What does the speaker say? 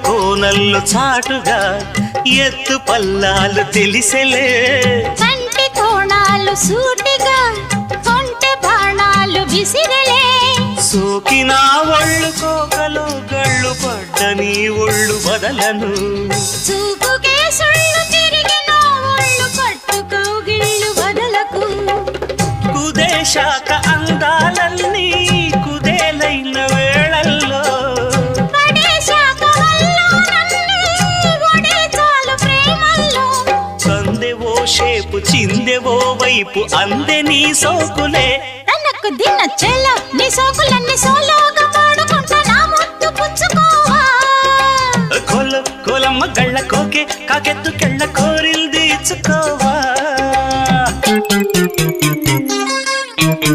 కోనల్లో చాటుగా ఎత్తు పల్లాలు తెలిసెలే కంటి కోణాలు సూటిగా కొంటె బాణాలు విసిరలే సోకిన ఒళ్ళు కోకలు గళ్ళు పడ్డ నీ ఒళ్ళు వదలను చూపుకే సుళ్ళు తిరిగిన ఒళ్ళు పట్టుకో గిళ్ళు వదలకు కుదేశాక అందాలన్నీ కుదేలైన వేళల్లో పడేశాక వల్లోనన్నీ ఒడే చాలు ప్రేమల్లో సందెవో షేపు చిందెవో వైపు అందే నీ సోకులే తనకు దిన చెల్ల నీ సోకులన్నీ సోలోగా పాడుకుంటా నా ముద్దు పుచ్చుకోవా కోలమ్మ గళ్ళ కోకే కాకెత్తు కెళ్ళ కోరిల్ తీర్చుకోవా